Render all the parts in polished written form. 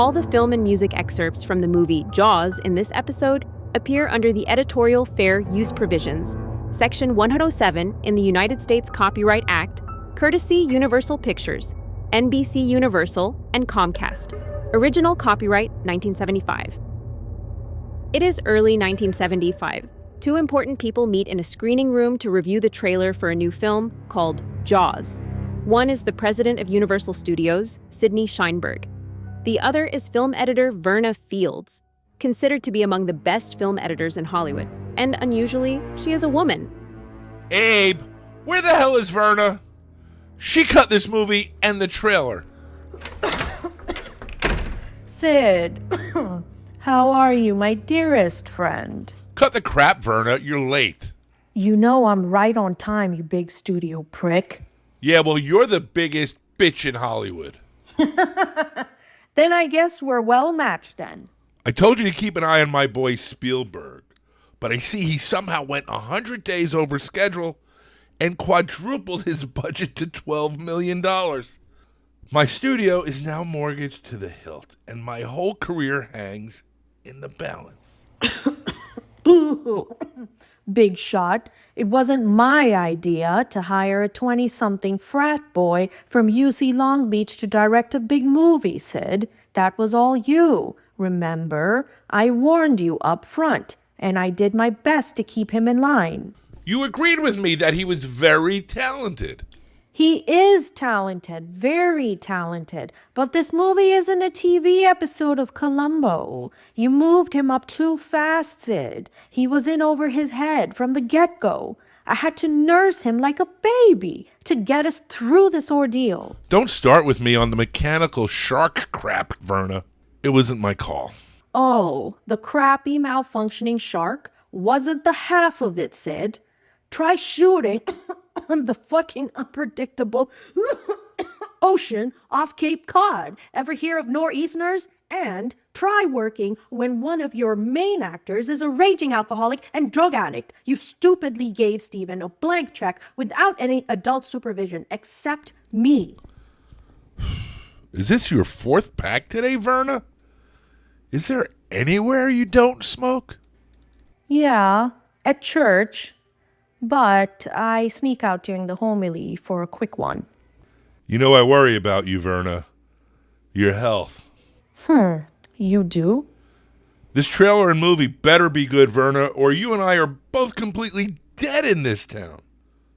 All the film and music excerpts from the movie Jaws in this episode appear under the Editorial Fair Use Provisions, Section 107 in the United States Copyright Act, courtesy Universal Pictures, NBC Universal, and Comcast. Original copyright 1975. It is early 1975. Two important people meet in a screening room to review the trailer for a new film called Jaws. One is the president of Universal Studios, Sidney Sheinberg. The other is film editor Verna Fields, considered to be among the best film editors in Hollywood. And unusually, she is a woman. Abe, where the hell is Verna? She cut this movie and the trailer. Sid, how are you, my dearest friend? Cut the crap, Verna. You're late. You know I'm right on time, you big studio prick. Yeah, well, you're the biggest bitch in Hollywood. Then I guess we're well matched then. I told you to keep an eye on my boy Spielberg, but I see he somehow went 100 days over schedule and quadrupled his budget to $12 million. My studio is now mortgaged to the hilt, and my whole career hangs in the balance. Boo! Big shot. It wasn't my idea to hire a 20-something frat boy from UC Long Beach to direct a big movie, Sid. That was all you. Remember, I warned you up front, and I did my best to keep him in line. You agreed with me that he was very talented. He is talented, very talented, but this movie isn't a TV episode of Columbo. You moved him up too fast, Sid. He was in over his head from the get-go. I had to nurse him like a baby to get us through this ordeal. Don't start with me on the mechanical shark crap, Verna. It wasn't my call. Oh, the crappy malfunctioning shark wasn't the half of it, Sid. Try shooting on the fucking unpredictable ocean off Cape Cod. Ever hear of nor'easters? And try working when one of your main actors is a raging alcoholic and drug addict. You stupidly gave Steven a blank check without any adult supervision except me. Is this your fourth pack today, Verna? Is there anywhere you don't smoke? Yeah, at church. But I sneak out during the homily for a quick one. You know I worry about you, Verna. Your health. You do? This trailer and movie better be good, Verna, or you and I are both completely dead in this town.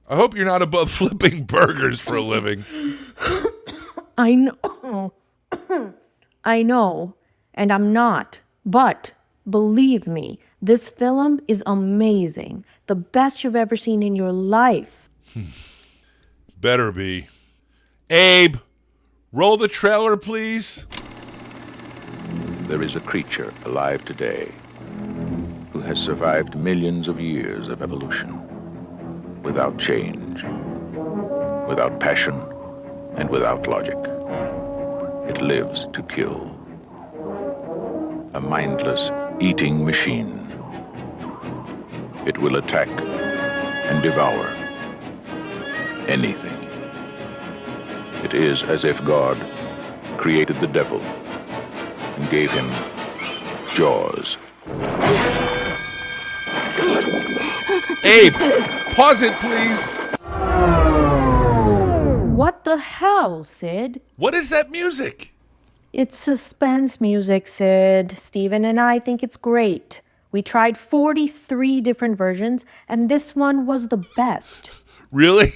I hope you're not above flipping burgers for a living. I know. I know. And I'm not. But believe me, this film is amazing. The best you've ever seen in your life. Better be. Abe, roll the trailer, please. There is a creature alive today who has survived millions of years of evolution without change, without passion, and without logic. It lives to kill. A mindless eating machine. It will attack and devour anything. It is as if God created the devil and gave him jaws. Abe, pause it, please. What the hell, Sid? What is that music? It's suspense music, Sid. Steven and I think it's great. We tried 43 different versions, and this one was the best. Really?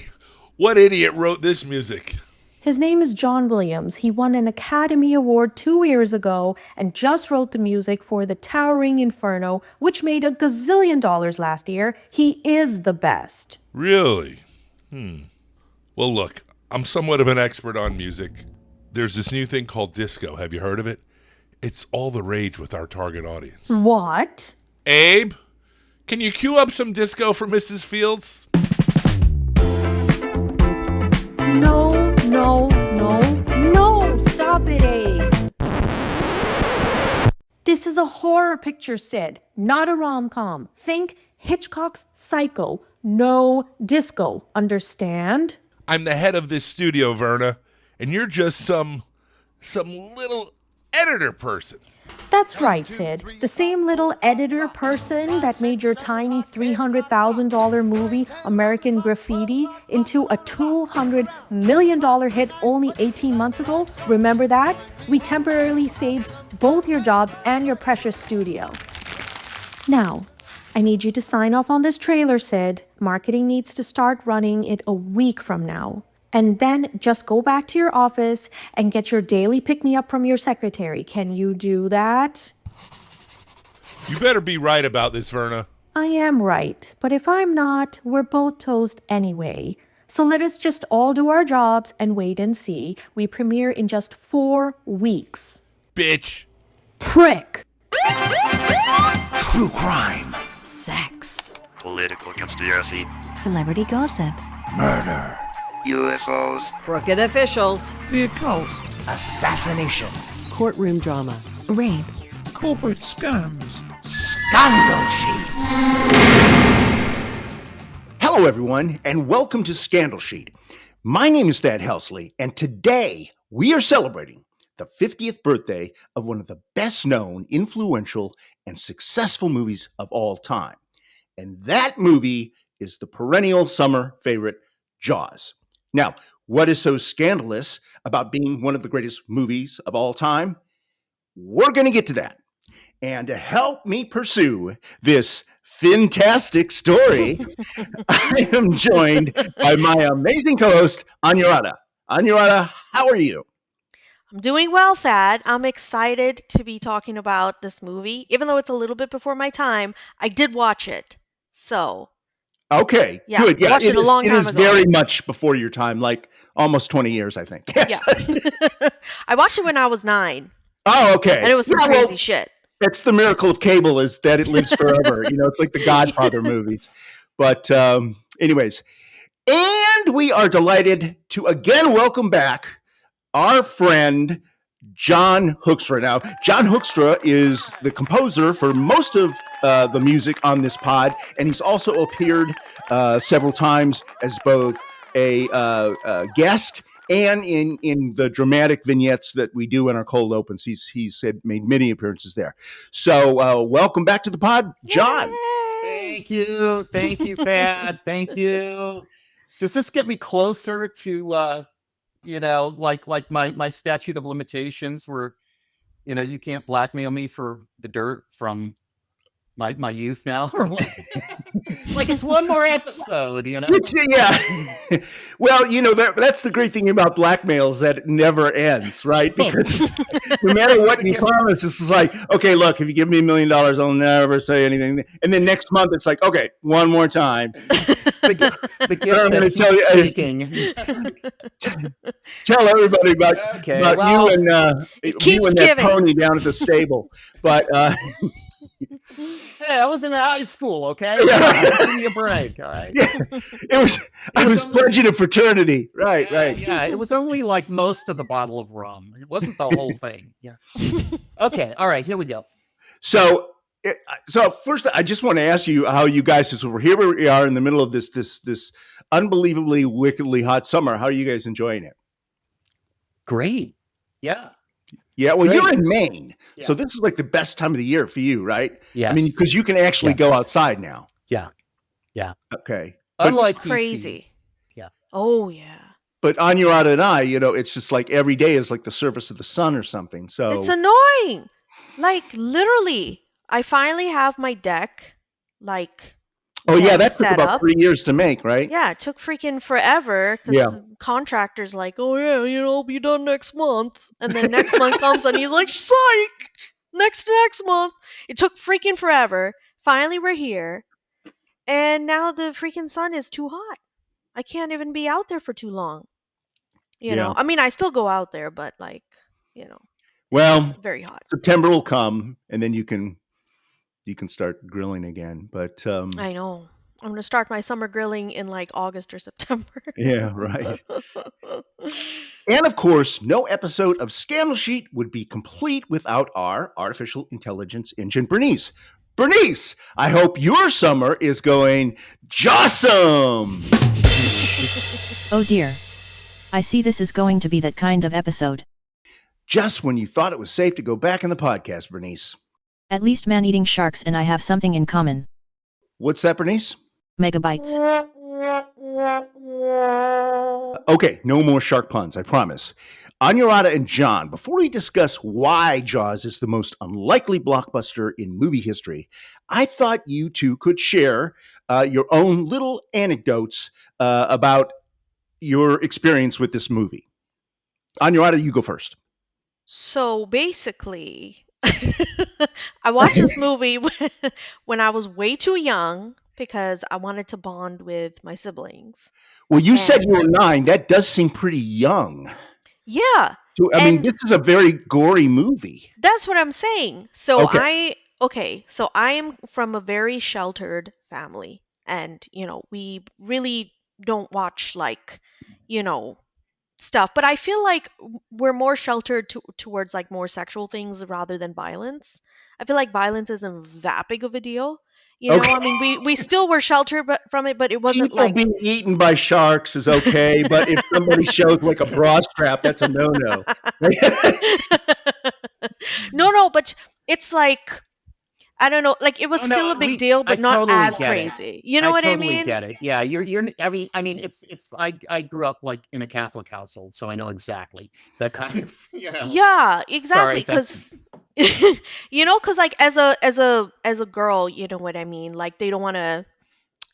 What idiot wrote this music? His name is John Williams. He won an Academy Award 2 years ago and just wrote the music for The Towering Inferno, which made $1 gazillion last year. He is the best. Really? Well, look, I'm somewhat of an expert on music. There's this new thing called disco. Have you heard of it? It's all the rage with our target audience. What? Abe, can you cue up some disco for Mrs. Fields? No, stop it, Abe. This is a horror picture, Sid, not a rom-com. Think Hitchcock's Psycho, no disco, understand? I'm the head of this studio, Verna, and you're just some little editor person. That's right, Sid. The same little editor person that made your tiny $300,000 movie, American Graffiti, into a $200 million hit only 18 months ago. Remember that? We temporarily saved both your jobs and your precious studio. Now, I need you to sign off on this trailer, Sid. Marketing needs to start running it a week from now. And then just go back to your office and get your daily pick-me-up from your secretary. Can you do that? You better be right about this, Verna. I am right, but if I'm not, we're both toast anyway. So let us just all do our jobs and wait and see. We premiere in just 4 weeks. Bitch. Prick. True crime. Sex. Political conspiracy. Celebrity gossip. Murder. UFOs. Crooked officials. The occult. Assassination. Courtroom drama. Rape. Corporate scams. Scandal Sheets. Hello, everyone, and welcome to Scandal Sheet. My name is Thad Helsley, and today we are celebrating the 50th birthday of one of the best-known, influential, and successful movies of all time. And that movie is the perennial summer favorite, Jaws. Now, what is so scandalous about being one of the greatest movies of all time? We're going to get to that. And to help me pursue this fantastic story, I am joined by my amazing co-host, Anuradha. Anuradha, how are you? I'm doing well, Thad. I'm excited to be talking about this movie. Even though it's a little bit before my time, I did watch it. So, okay, yeah, good. Yeah, watched it a long time it is ago. very much before your time, like almost 20 years, I think. Yeah. I watched it when I was 9. Oh, okay. And it was some crazy shit. That's the miracle of cable, is that it lives forever. It's like the Godfather movies. But anyways, and we are delighted to again welcome back our friend, John HOEKSTRA. Now, John HOEKSTRA is the composer for most of the music on this pod, and he's also appeared several times as both a guest and in the dramatic vignettes that we do in our cold opens. He's made many appearances there. So welcome back to the pod, John. Yay! Thank you, Pat. Thank you. Does this get me closer to, like my statute of limitations where, you can't blackmail me for the dirt from my youth now? Like it's one more episode, Yeah. Well, that's the great thing about blackmail is that it never ends, right? Because no matter what you promise, it's like, okay, look, if you give me $1 million, I'll never say anything. And then next month, it's like, okay, one more time. The gift I'm going to tell you. Tell everybody about you and that pony down at the stable. But hey, I was in high school, okay? Give me a break, all right? Yeah, I was pledging a fraternity. Right. Yeah, it was only like most of the bottle of rum. It wasn't the whole thing. Yeah. Okay, all right, here we go. So first, I just want to ask you how you guys, so here we are in the middle of this unbelievably, wickedly hot summer. How are you guys enjoying it? Great. Yeah. Yeah, well, Great. You're in Maine, Yeah. so this is like the best time of the year for you, right? Yes. I mean, because you can actually go outside now. Yeah. Okay. Unlike DC. Crazy. Yeah. Oh, yeah. But Anuradha and I, it's just like every day is like the surface of the sun or something. So It's annoying. Like, literally, I finally have my deck, that took set about up. 3 years to make, right? Yeah, it took freaking forever because the contractor's like, oh yeah, it'll be done next month. And then next month comes and he's like, psych! Next month. It took freaking forever. Finally, we're here. And now the freaking sun is too hot. I can't even be out there for too long. You know? I mean, I still go out there, but Well, very hot. September will come and then you can start grilling again. But I know. I'm going to start my summer grilling in like August or September. Yeah, right. And of course, no episode of Scandal Sheet would be complete without our artificial intelligence engine, Bernice. Bernice, I hope your summer is going jawsome. Oh dear. I see this is going to be that kind of episode. just when you thought it was safe to go back in the podcast, Bernice. At least man-eating sharks and I have something in common. What's that, Bernice? Megabytes. Okay, no more shark puns, I promise. Anuradha and John, before we discuss why Jaws is the most unlikely blockbuster in movie history, I thought you two could share your own little anecdotes about your experience with this movie. Anuradha, you go first. So basically, I watched this movie when I was way too young because I wanted to bond with my siblings. Well, you said you were 9. That does seem pretty young. Yeah. So, I mean, this is a very gory movie. That's what I'm saying. So Okay. so I am from a very sheltered family, and we really don't watch like, stuff, but I feel like we're more sheltered towards like more sexual things rather than violence. I feel like violence isn't that big of a deal. Okay. I mean, we still were sheltered from it, but it wasn't People like being eaten by sharks is okay, but if somebody shows like a bra strap, that's a no-no. No, but it's like, I don't know, like it was still a big deal, but not totally as get crazy. It. You know what I totally mean? get it. Yeah, you're. I mean, it's. I grew up like in a Catholic household, so I know exactly that kind of. Yeah, exactly. Because because like as a girl, you know what I mean. Like they don't want to,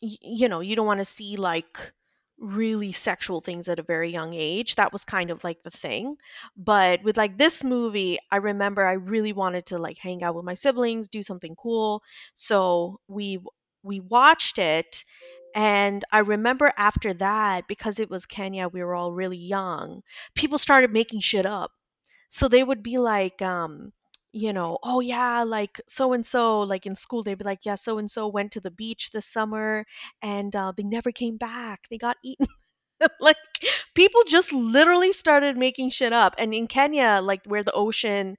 you don't want to see like really sexual things at a very young age. That was kind of like the thing. But with like this movie, I remember I really wanted to like hang out with my siblings, do something cool. So we watched it, and I remember after that, because it was Kenya, we were all really young, people started making shit up. So they would be like, oh yeah, like so and so, like in school, they'd be like, yeah, so and so went to the beach this summer, and they never came back. They got eaten. Like people just literally started making shit up. And in Kenya, like where the ocean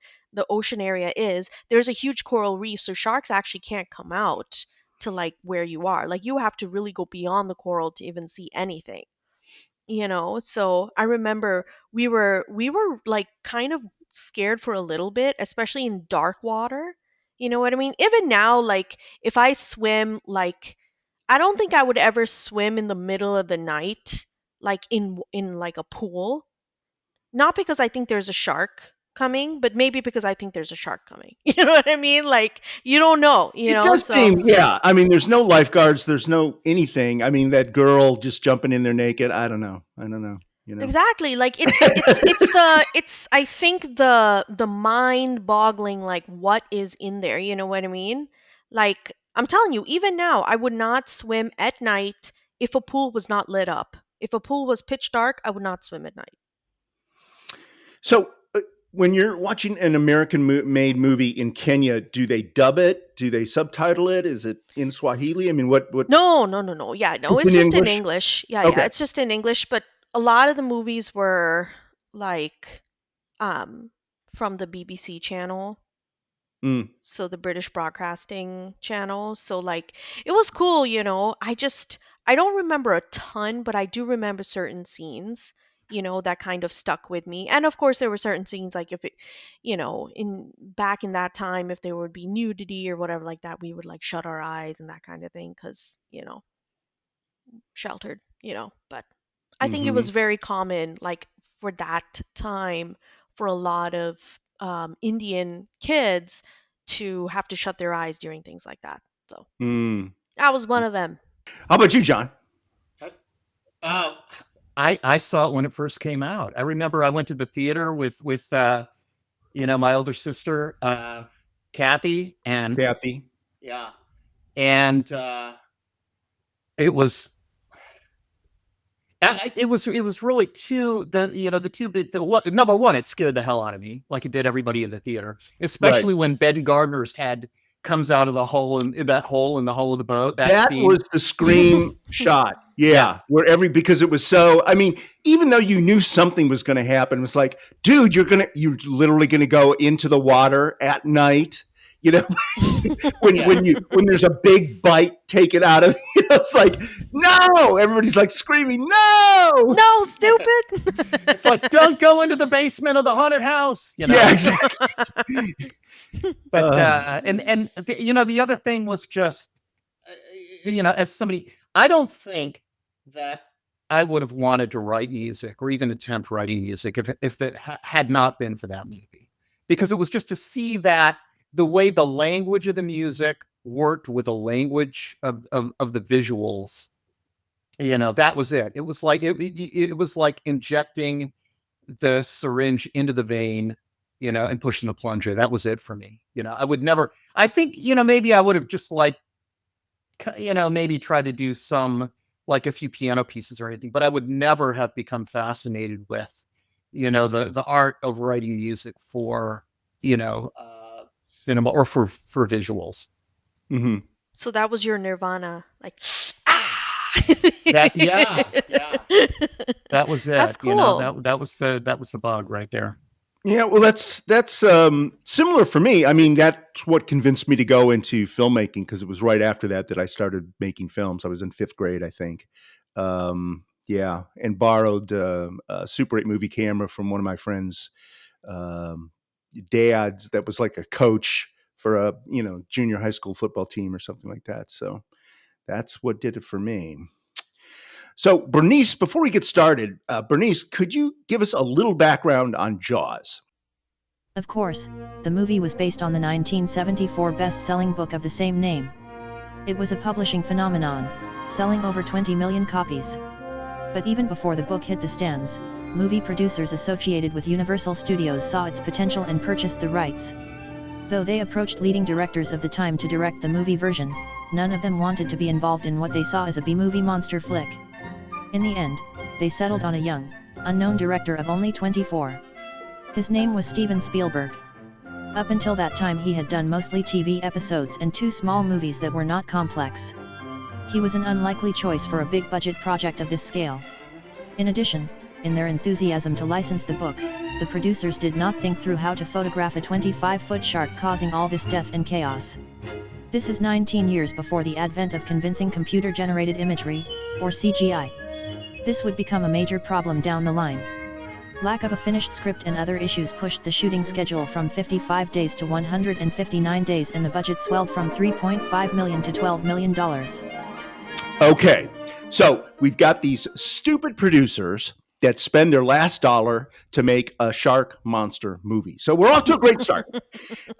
area is, there's a huge coral reef, so sharks actually can't come out to like where you are. Like you have to really go beyond the coral to even see anything. So I remember we were like kind of scared for a little bit, especially in dark water. You know what I mean? Even now, like if I swim, like I don't think I would ever swim in the middle of the night, like in like a pool. Not because I think there's a shark coming, but maybe because I think there's a shark coming. You know what I mean? Like you don't know, It does so seem, yeah. I mean, there's no lifeguards, there's no anything. I mean, that girl just jumping in there naked. I don't know. exactly. Like it's I think the mind boggling like what is in there, you know what I mean? Like I'm telling you, even now I would not swim at night if a pool was not lit up. If a pool was pitch dark, I would not swim at night. So when you're watching an American-made movie in Kenya, do they dub it? Do they subtitle it? Is it in Swahili? I mean, what? No. Yeah, no, it's just in English? English. Yeah, Okay. it's just in English, but a lot of the movies were like from the BBC channel. So the British Broadcasting Channel. So like it was cool, I don't remember a ton, but I do remember certain scenes, that kind of stuck with me. And of course there were certain scenes like if it, in back in that time, if there would be nudity or whatever like that, we would like shut our eyes and that kind of thing because, sheltered, but I think it was very common like for that time for a lot of Indian kids to have to shut their eyes during things like that. So I was one of them. How about you, John? I saw it when it first came out. I remember I went to the theater with my older sister, Kathy, and yeah, and it was really number one, it scared the hell out of me, like it did everybody in the theater, especially when Ben Gardner's head comes out of the hole in that hole in the hull of the boat. That scene was the scream shot. Yeah. Because it was so, I mean, even though you knew something was going to happen, it was like, dude, you're literally going to go into the water at night. You know, when there's a big bite taken out of, it's like, no, everybody's like screaming, no, stupid. It's like, don't go into the basement of the haunted house. Yeah, exactly. But the other thing was just, as somebody, I don't think that I would have wanted to write music or even attempt writing music if it had not been for that movie, because it was just to see that the way the language of the music worked with the language of the visuals, that was it. It was like it was like injecting the syringe into the vein, and pushing the plunger. That was it for me. I would never. I think maybe I would have just maybe tried to do some a few piano pieces or anything, but I would never have become fascinated with the art of writing music for cinema or for visuals. Mm-hmm. So that was your nirvana, that was it. That's cool. That was the bug right there. Yeah, well, that's similar for me. I mean, that's what convinced me to go into filmmaking, because it was right after that I started making films. I was in 5th grade, I think. And borrowed a Super 8 movie camera from one of my friends' dads that was like a coach for a junior high school football team or something like that. So that's what did it for me. So Bernice, before we get started, Bernice, could you give us a little background on Jaws? Of course, the movie was based on the 1974 best-selling book of the same name. It was a publishing phenomenon, selling over 20 million copies. But even before the book hit the stands, movie producers associated with Universal Studios saw its potential and purchased the rights. Though they approached leading directors of the time to direct the movie version, none of them wanted to be involved in what they saw as a B-movie monster flick. In the end, they settled on a young, unknown director of only 24. His name was Steven Spielberg. Up until that time he had done mostly TV episodes and 2 small movies that were not complex. He was an unlikely choice for a big-budget project of this scale. In addition, in their enthusiasm to license the book, the producers did not think through how to photograph a 25-foot shark causing all this death and chaos. This is 19 years before the advent of convincing computer-generated imagery, or CGI. This would become a major problem down the line. Lack of a finished script and other issues pushed the shooting schedule from 55 days to 159 days, and the budget swelled from $3.5 million to $12 million. Okay, so we've got these stupid producers that spend their last dollar to make a shark monster movie. So we're off to a great start.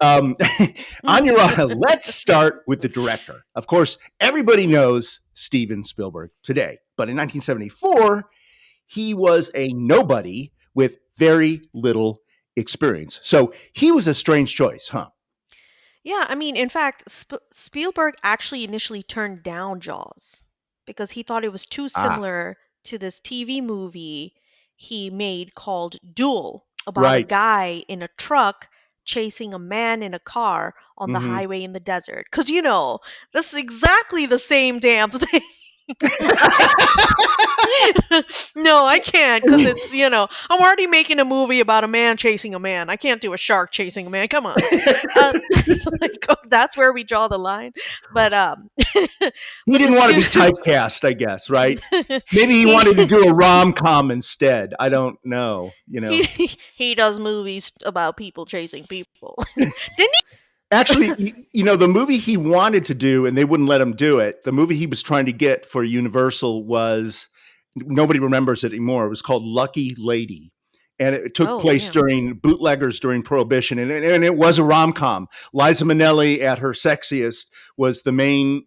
Anuradha, let's start with the director. Of course, everybody knows Steven Spielberg today, but in 1974, he was a nobody with very little experience. So he was a strange choice, huh? Yeah, I mean, in fact, Spielberg actually initially turned down Jaws because he thought it was too similar to this TV movie he made called Duel, about a guy in a truck chasing a man in a car on the highway in the desert. Because, this is exactly the same damn thing. No, I can't, because it's, I'm already making a movie about a man chasing a man. I can't do a shark chasing a man. Come on. That's where we draw the line. But he didn't want to be typecast, I guess, right? Maybe he wanted to do a rom-com instead. I don't know. He does movies about people chasing people. Didn't he? Actually, the movie he wanted to do, and they wouldn't let him do it, the movie he was trying to get for Universal was, nobody remembers it anymore, it was called Lucky Lady. And it took place during bootleggers during Prohibition. And it was a rom-com. Liza Minnelli at her sexiest was the main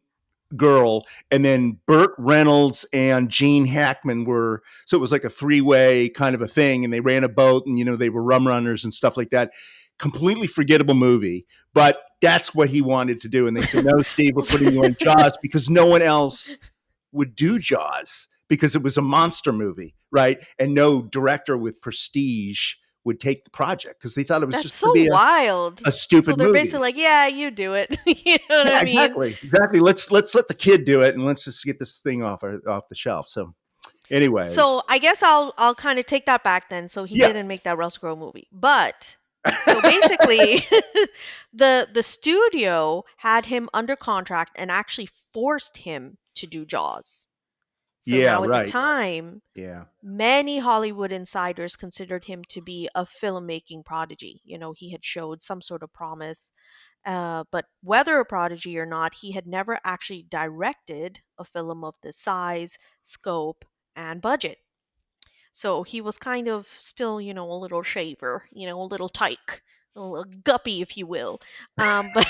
girl. And then Burt Reynolds and Gene Hackman were, so it was like a 3-way kind of a thing. And they ran a boat and, they were rum runners and stuff like that. Completely forgettable movie, but that's what he wanted to do. And they said, no, Steve, we're putting you in Jaws, because no one else would do Jaws because it was a monster movie, right? And no director with prestige would take the project because they thought it was that's just so wild. A stupid movie. So they're basically like, yeah, you do it. You know what I mean? Exactly. Let's let the kid do it, and let's just get this thing off the shelf. So anyway. So I guess I'll kind of take that back then. So he didn't make that Russell Crowe movie. But So basically, the studio had him under contract and actually forced him to do Jaws. So Yeah, now at the right. time, Yeah. many Hollywood insiders considered him to be a filmmaking prodigy. He had showed some sort of promise. But whether a prodigy or not, he had never actually directed a film of this size, scope, and budget. So he was kind of still, a little shaver, a little tyke, a little guppy, if you will. But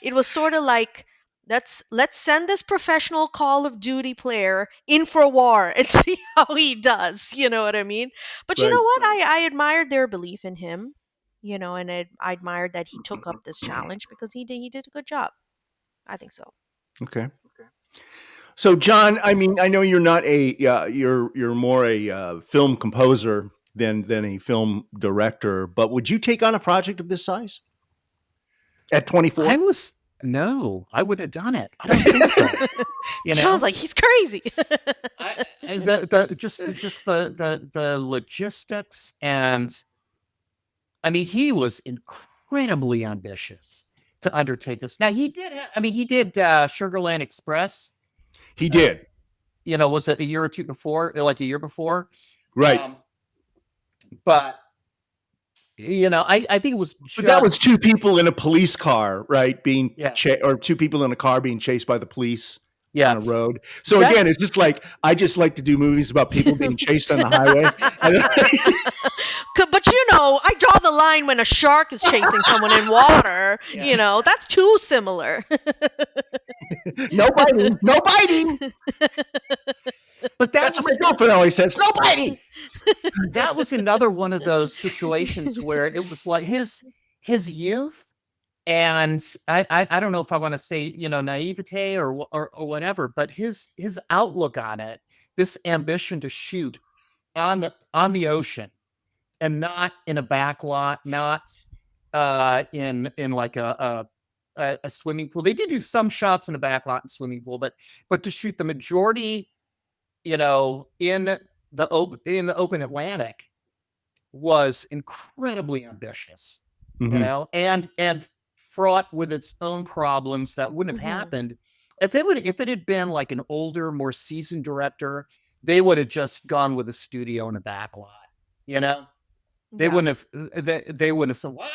it was sort of like, let's send this professional Call of Duty player in for a war and see how he does. You know what I mean? But you Right. know what? I admired their belief in him. And I admired that he took up this challenge because he did a good job. I think so. Okay. So, John, I mean, I know you're not you're more a film composer than a film director, but would you take on a project of this size at 24? No, I would have done it. I don't think so. Sounds like he's crazy. The logistics, and I mean, he was incredibly ambitious to undertake this. Now he did Sugarland Express. He did. Was it a year or two before? Like a year before, right? But I think it was. But that was two people in a police car, right? Being or two people in a car being chased by the police on a road. So again, it's just like I just like to do movies about people being chased on the highway. But I draw the line when a shark is chasing someone in water. That's too similar. No biting, no biting. But that's what my girlfriend always says. No biting. That was another one of those situations where it was like his youth, and I don't know if I want to say naivete or whatever, but his outlook on it, this ambition to shoot on the ocean and not in a back lot, not in like a swimming pool. They did do some shots in a back lot and swimming pool, but to shoot the majority, in the open Atlantic was incredibly ambitious, and fraught with its own problems that wouldn't have happened if it had been like an older, more seasoned director. They would have just gone with a studio in a back lot, They wouldn't have. They wouldn't have said, "What?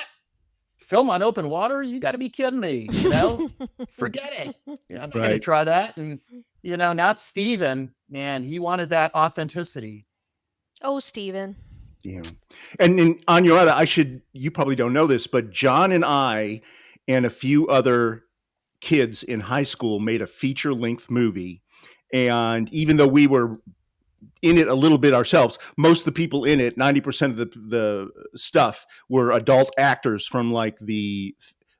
Film on open water? You got to be kidding me!" Forget it. I'm not going to try that. And not Steven. Man, he wanted that authenticity. Oh, Steven. Yeah. And in Anuradha, you probably don't know this, but John and I and a few other kids in high school made a feature-length movie. And even though we were in it a little bit ourselves, most of the people in it, 90% of the stuff, were adult actors from like the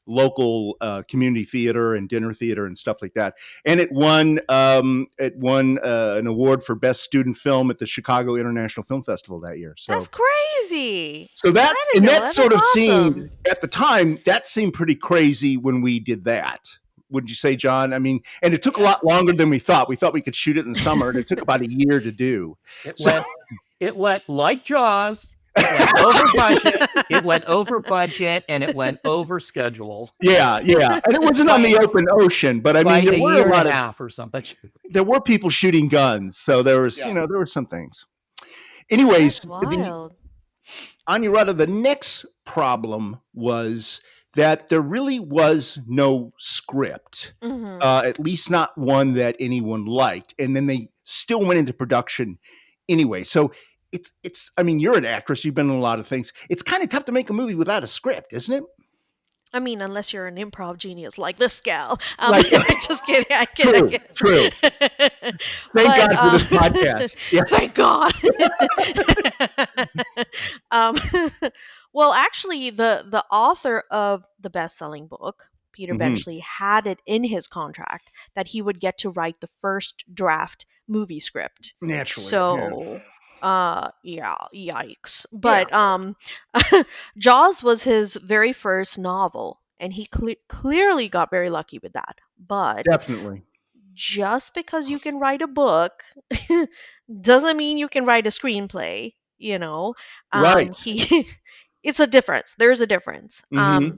local community theater and dinner theater and stuff like that. And it won an award for best student film at the Chicago International Film Festival that year. So that's crazy. So that sort of seemed at the time, that seemed pretty crazy when we did that. Wouldn't you say, John? I mean, and it took a lot longer than we thought. We thought we could shoot it in the summer, and it took about a year to do. It went like Jaws. It went over budget. It went over budget, and it went over schedule. Yeah, and it wasn't on the open ocean, but I mean, there were a lot of half or something. There were people shooting guns, so there was, there were some things. Anyways, Anuradha, the next problem was that there really was no script, at least not one that anyone liked, and then they still went into production anyway. So it's. I mean, you're an actress; you've been in a lot of things. It's kind of tough to make a movie without a script, isn't it? I mean, unless you're an improv genius like this gal. Just kidding. I kid. True. Thank God for this podcast. Yeah. Thank God. Well, actually, the author of the best-selling book, Peter Benchley, had it in his contract that he would get to write the first draft movie script. Naturally. So, yikes. But Jaws was his very first novel, and he clearly got very lucky with that. But definitely, just because you can write a book doesn't mean you can write a screenplay. Right. It's a difference. There's a difference. Mm-hmm.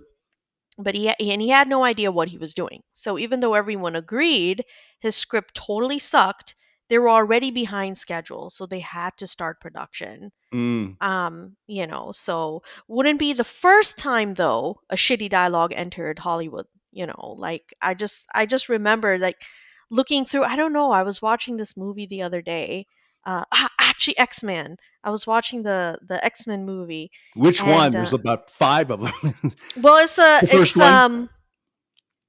But he had no idea what he was doing. So even though everyone agreed his script totally sucked, they were already behind schedule, so they had to start production. Mm. So wouldn't be the first time though a shitty dialogue entered Hollywood. Like I just remember like looking through. I don't know. I was watching this movie the other day. Actually, X-Men. I was watching the X-Men movie. Which one? And There's about 5 of them. well, it's The first one?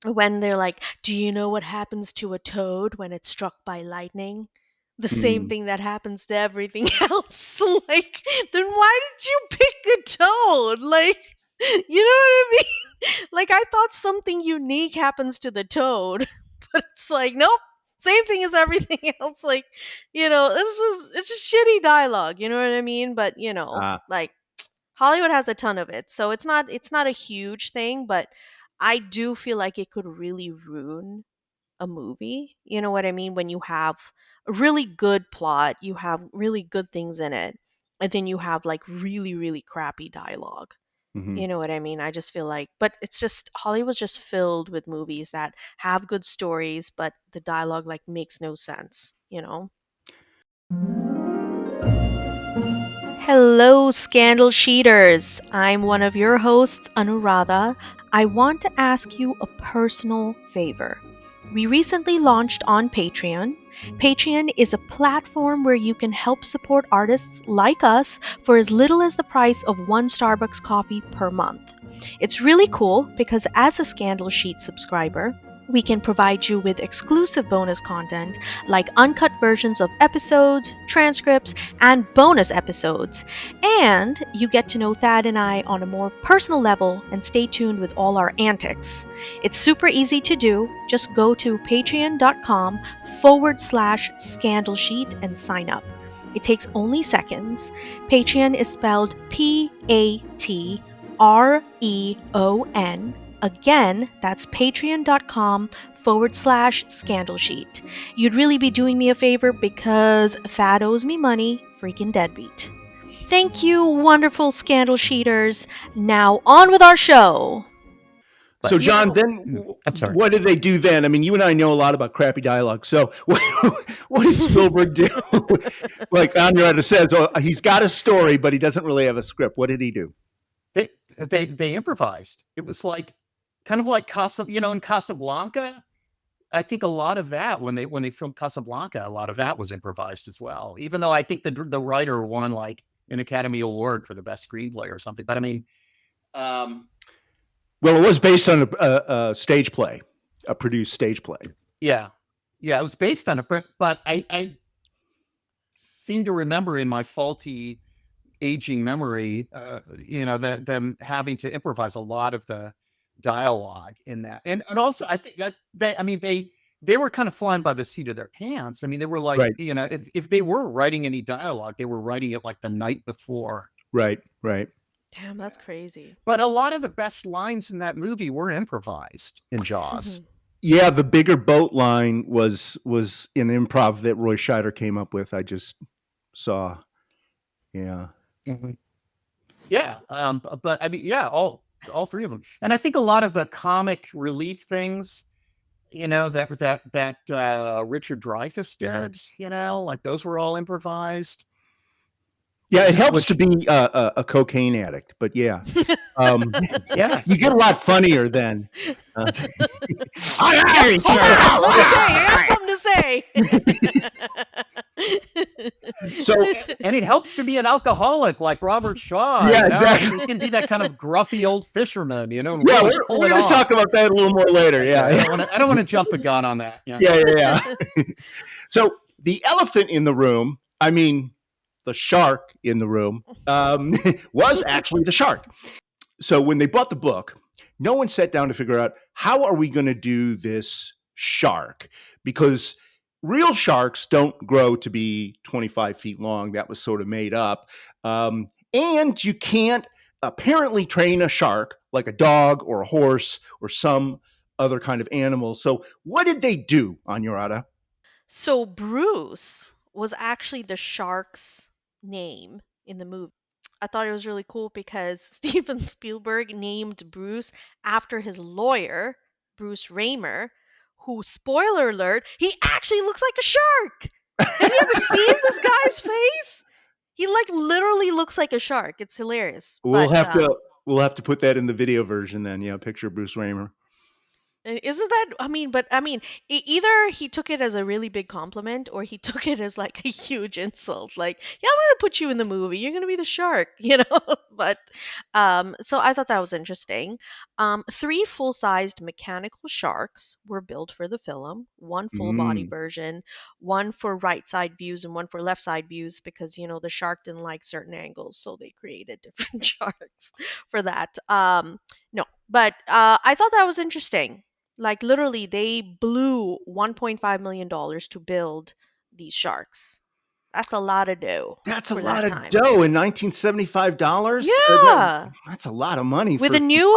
when they're like, "Do you know what happens to a toad when it's struck by lightning?" The same Mm. thing that happens to everything else. Like, then why did you pick a toad? Like, you know what I mean? Like, I thought something unique happens to the toad, but it's like, nope, same thing as everything else. Like, it's just shitty dialogue. You know what I mean? But like Hollywood has a ton of it, so it's not a huge thing, but I do feel like it could really ruin a movie. You know what I mean? When you have a really good plot, you have really good things in it, and then you have like really, really crappy dialogue. Mm-hmm. You know what I mean? I just feel like, but it's just Hollywood's just filled with movies that have good stories, but the dialogue like makes no sense. Hello, Scandal Sheeters. I'm one of your hosts, Anuradha. I want to ask you a personal favor. We recently launched on Patreon. Patreon is a platform where you can help support artists like us for as little as the price of one Starbucks coffee per month. It's really cool because as a Scandal Sheet subscriber, we can provide you with exclusive bonus content like uncut versions of episodes, transcripts, and bonus episodes. And you get to know Thad and I on a more personal level and stay tuned with all our antics. It's super easy to do. Just go to patreon.com/scandal sheet and sign up. It takes only seconds. Patreon is spelled Patreon. Again, that's patreon.com/scandal sheet. You'd really be doing me a favor because Thad owes me money, freaking deadbeat. Thank you, wonderful Scandal Sheeters. Now on with our show. So, John, then what did they do then? I mean, you and I know a lot about crappy dialogue. So what did Spielberg do? Like Anuradha says, he's got a story, but he doesn't really have a script. What did he do? They improvised. It was like kind of like in Casablanca. I think a lot of that when they filmed Casablanca, a lot of that was improvised as well. Even though I think the writer won like an Academy Award for the best screenplay or something. But I mean, well, it was based on a stage play, a produced stage play. Yeah, it was based on but I seem to remember in my faulty aging memory, that them having to improvise a lot of the dialogue in that, and also I think that they were kind of flying by the seat of their pants. I mean, they were like, right. If they were writing any dialogue, they were writing it like the night before. Right. Damn, that's crazy. But a lot of the best lines in that movie were improvised in Jaws. Yeah, the bigger boat line was an improv that Roy Scheider came up with. I just saw. Yeah. Mm-hmm. Yeah. But I mean, yeah, all three of them. And I think a lot of the comic relief things, that Richard Dreyfuss did, like those were all improvised. Yeah, it helps to be a cocaine addict, but yeah. Yes. You get a lot funnier then. Let me say, I got something to say. And it helps to be an alcoholic like Robert Shaw. Yeah, exactly. He can be that kind of gruffy old fisherman, Yeah, we're going to talk about that a little more later. Yeah, I don't want to jump the gun on that. Yeah. So the elephant in the room, I mean, the shark in the room, was actually the shark. So when they bought the book, no one sat down to figure out how are we going to do this shark? Because real sharks don't grow to be 25 feet long. That was sort of made up. And you can't apparently train a shark like a dog or a horse or some other kind of animal. So what did they do, Anuradha? So Bruce was actually the shark's name in the movie. I thought it was really cool because Steven Spielberg named Bruce after his lawyer, Bruce Raymer, who, spoiler alert, he actually looks like a shark. Have you ever seen this guy's face? He like literally looks like a shark. It's hilarious. We'll have to put that in the video version then. Yeah, picture Bruce Raymer. Isn't that, either he took it as a really big compliment or he took it as like a huge insult. Like, yeah, I'm going to put you in the movie. You're going to be the shark, But, so I thought that was interesting. 3 full-sized mechanical sharks were built for the film, 1 full-body version, 1 for right side views and 1 for left side views because, the shark didn't like certain angles. So they created different sharks for that. No, but I thought that was interesting. Like literally, they blew $1.5 million to build these sharks. That's a lot of dough. That's a lot of dough in $1975. Yeah, that's a lot of money with for a new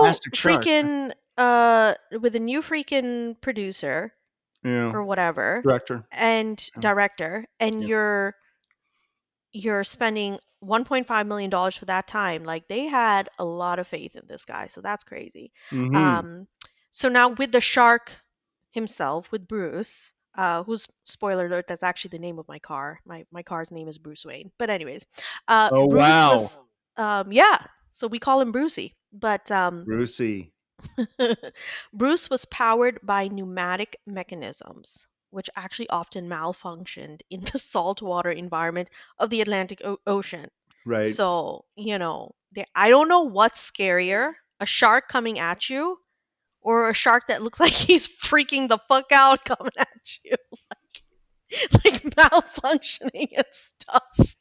freaking producer, yeah, or whatever, director, and you're spending $1.5 million for that time. Like they had a lot of faith in this guy, so that's crazy. So now with the shark himself, with Bruce, who's, spoiler alert, that's actually the name of my car. My car's name is Bruce Wayne. But anyways, oh Bruce wow, was, so we call him Brucey. But Brucey. Bruce was powered by pneumatic mechanisms, which actually often malfunctioned in the saltwater environment of the Atlantic Ocean. Right. So, I don't know what's scarier, a shark coming at you or a shark that looks like he's freaking the fuck out coming at you. Like malfunctioning and stuff.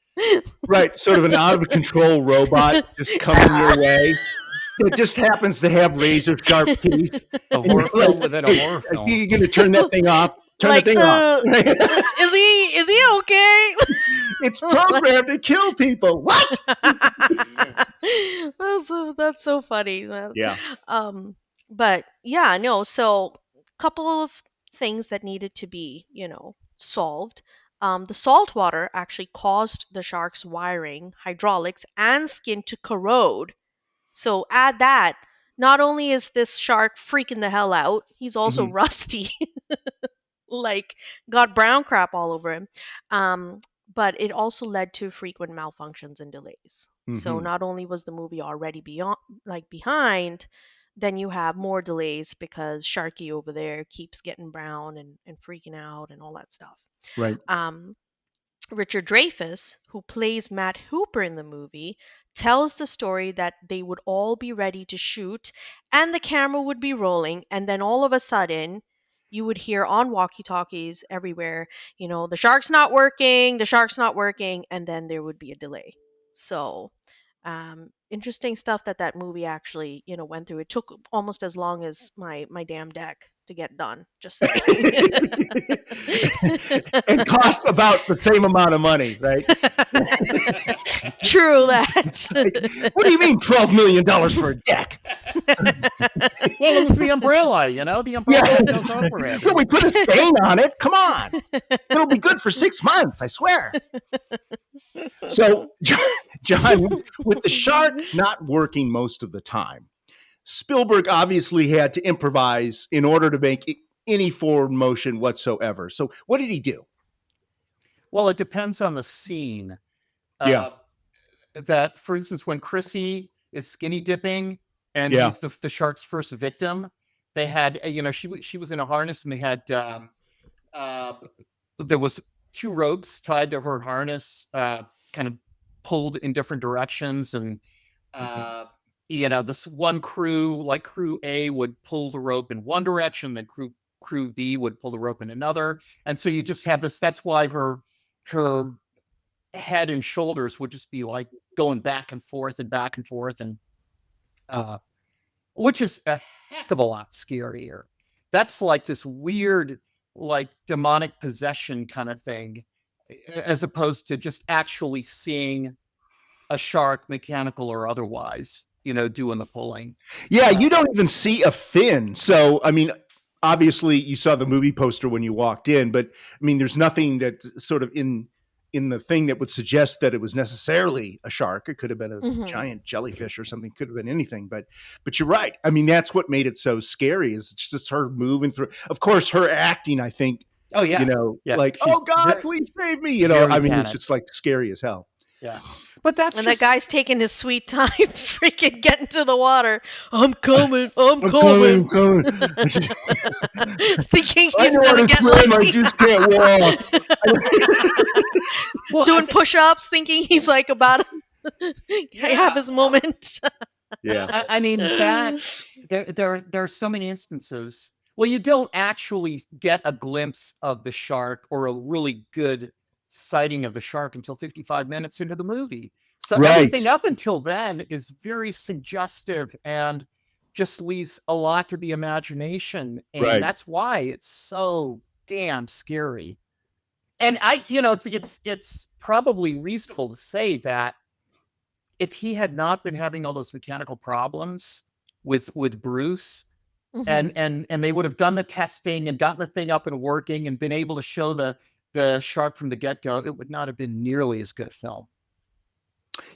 Right. Sort of an out of control robot just coming your way. It just happens to have razor sharp teeth. A horror film within a horror film. You're going to turn that thing off. Turn the thing off. Is he okay? It's programmed to kill people. What? That's so funny. Yeah. But yeah, no. So couple of things that needed to be, solved. The salt water actually caused the shark's wiring, hydraulics, and skin to corrode. So add that. Not only is this shark freaking the hell out, he's also rusty. Like got brown crap all over him. But it also led to frequent malfunctions and delays. So not only was the movie already behind, then you have more delays because Sharky over there keeps getting brown and freaking out and all that stuff. Right. Richard Dreyfuss, who plays Matt Hooper in the movie, tells the story that they would all be ready to shoot and the camera would be rolling, and then all of a sudden you would hear on walkie-talkies everywhere, the shark's not working, and then there would be a delay. So interesting stuff that movie actually, went through. It took almost as long as my damn deck to get done. Just saying. And cost about the same amount of money, right? True that. What do you mean $12 million for a deck? Well, it was the umbrella, the umbrella goes over it. Well, we put a stain on it. Come on. It'll be good for 6 months, I swear. So, John, with the shark not working most of the time, Spielberg obviously had to improvise in order to make any forward motion whatsoever. So what did he do? Well, it depends on the scene. That, for instance, when Chrissy is skinny dipping and he's the shark's first victim, they had, she was in a harness and they had, there was 2 ropes tied to her harness, kind of pulled in different directions. And, this one crew, like crew A, would pull the rope in one direction, then crew B would pull the rope in another. And so you just have this, that's why her head and shoulders would just be like going back and forth, and which is a heck of a lot scarier. That's like this weird, like demonic possession kind of thing, as opposed to just actually seeing a shark, mechanical or otherwise, doing the pulling. Yeah, you don't even see a fin. So, I mean, obviously you saw the movie poster when you walked in, but I mean, there's nothing that sort of in in the thing that would suggest that it was necessarily a shark. It could have been a Mhm. giant jellyfish or something. Could have been anything. But you're right. I mean, that's what made it so scary. Is it's just her moving through. Of course, her acting. I think. Oh yeah. You know, Yeah. like, She's oh God, very- please save me. You know, very I mean, it's panicked. just like scary as hell. Yeah. But that's And just, that guy's taking his sweet time, freaking getting to the water. I'm coming. I'm coming. Thinking I he's know how gonna to get swim. I lucky. just can't walk. well, Doing push-ups, thinking he's like about to have his moment. Yeah. I mean, there are so many instances. Well, you don't actually get a glimpse of the shark or a really good sighting of the shark until 55 minutes into the movie. So Right. everything up until then is very suggestive and just leaves a lot to the imagination. And Right. that's why it's so damn scary. And it's probably reasonable to say that if he had not been having all those mechanical problems with Bruce, Mhm. and they would have done the testing and gotten the thing up and working and been able to show the shark from the get-go, it would not have been nearly as good a film.